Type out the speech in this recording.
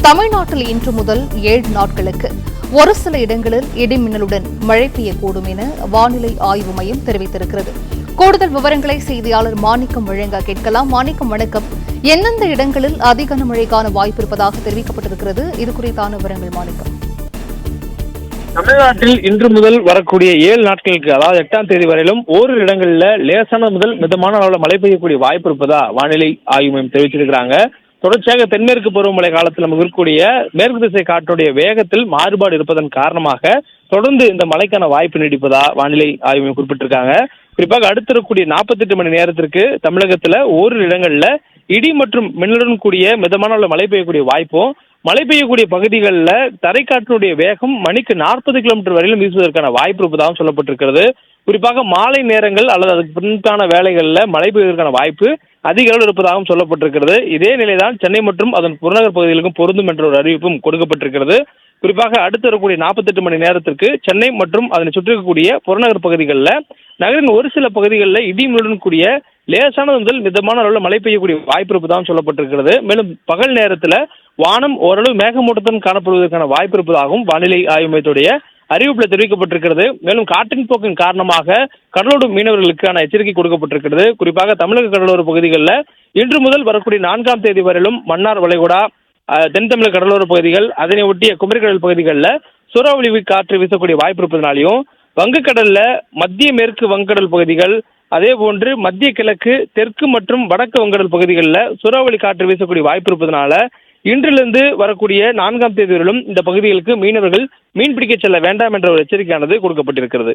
தமிழ்நாட்டில் இன்று முதல் 7 நாட்களுக்கு ஒரு சில இடங்களில் இடிமின்னலுடன் மழை பெய்யக்கூடும் என வானிலை ஆய்வு மையம் தெரிவித்திருக்கிறது. கூடுதல் விவரங்களை செய்தியாளர் மாணிக்கம் வழங்க கேட்கலாம். மாணிக்கம், வணக்கம். எந்தெந்த இடங்களில் அதிக கனமழைக்கான வாய்ப்பு இருப்பதாக தெரிவிக்கப்பட்டிருக்கிறது? இது குறித்தான விவரங்கள் மாணிக்கம். தமிழ்நாட்டில் இன்று முதல் வரக்கூடிய 7 நாட்களுக்கு, அதாவது 8ஆம் தேதி வரையிலும் ஓரிரு இடங்களில் லேசான முதல் மிதமான அளவில் மழை பெய்யக்கூடிய வாய்ப்பு இருப்பதா வானிலை ஆய்வு மையம் தெரிவிச்சிருக்கிறாங்க. தொடர்ச்சியாக தென்மேற்கு பருவமழை காலத்தில் நமக்கு இருக்கக்கூடிய மேற்கு திசை காற்றுடைய வேகத்தில் மாறுபாடு இருப்பதன் காரணமாக தொடர்ந்து இந்த மழைக்கான வாய்ப்பு நீடிப்பதா வானிலை ஆய்வு மையம் குறிப்பிட்டிருக்காங்க. குறிப்பாக அடுத்திருக்கக்கூடிய 48 மணி நேரத்திற்கு தமிழகத்தில் ஓரிரு இடங்களில் இடி மற்றும் மின்னலுடன் கூடிய மிதமான அளவில் மழை பெய்யக்கூடிய வாய்ப்பும், மழை பெய்யக்கூடிய பகுதிகளில் தரைக்காற்றுடைய வேகம் மணிக்கு 40 கிலோமீட்டர் வரையிலும் வீசுவதற்கான வாய்ப்பு இருப்பதாகவும் சொல்லப்பட்டிருக்கிறது. குறிப்பாக மாலை நேரங்கள் அல்லது அதுக்கு பின்கான வேலைகளில் மழை பெய்வதற்கான வாய்ப்பு அதிக அளவில் இருப்பதாகவும் சொல்லப்பட்டிருக்கிறது. இதே நிலைதான் சென்னை மற்றும் அதன் புறநகர் பகுதிகளுக்கும் பொருந்தும் என்ற ஒரு அறிவிப்பும் கொடுக்கப்பட்டிருக்கிறது. குறிப்பாக அடுத்து வரக்கூடிய 48 மணி நேரத்திற்கு சென்னை மற்றும் அதனை சுற்றிருக்கக்கூடிய புறநகர் பகுதிகளில் நகரின் ஒரு சில பகுதிகளில் இடிமுடன் கூடிய லேசான முதல் மிதமான அளவில் மழை பெய்யக்கூடிய வாய்ப்பு இருப்பதாகவும் சொல்லப்பட்டிருக்கிறது. மேலும் பகல் நேரத்தில் வானம் ஓரளவு மேகமூட்டத்துடன் காணப்படுவதற்கான வாய்ப்பு இருப்பதாகவும் வானிலை ஆய்வு மையத்துடைய அறிவிப்பில் தெரிவிக்கப்பட்டிருக்கிறது. மேலும் காற்றின் போக்கின் காரணமாக கடலோர மீனவர்களுக்கான எச்சரிக்கை கொடுக்கப்பட்டிருக்கிறது. குறிப்பாக தமிழக கடலோர பகுதிகளில் இன்று முதல் வரக்கூடிய 4ஆம் தேதி வரையிலும் மன்னார் வளைகுடா, தென் தமிழக கடலோர பகுதிகள், அதனை ஒட்டிய குமரிக்கடல் பகுதிகளில் சூறாவளி காற்று வீசக்கூடிய வாய்ப்பு இருப்பதனாலையும், வங்கக்கடல்ல மத்திய மேற்கு வங்கக்கடல் பகுதிகள், அதே போன்று மத்திய கிழக்கு, தெற்கு மற்றும் வடக்கு வங்கக்கடல் பகுதிகளில் சூறாவளி காற்று வீசக்கூடிய வாய்ப்பு இருப்பதனால இன்றிலிருந்து வரக்கூடிய 4ஆம் தேதி வரையிலும் இந்த பகுதிகளுக்கு மீனவர்கள் மீன்பிடிக்க செல்ல வேண்டாம் என்ற ஒரு எச்சரிக்கையானது கொடுக்கப்பட்டிருக்கிறது.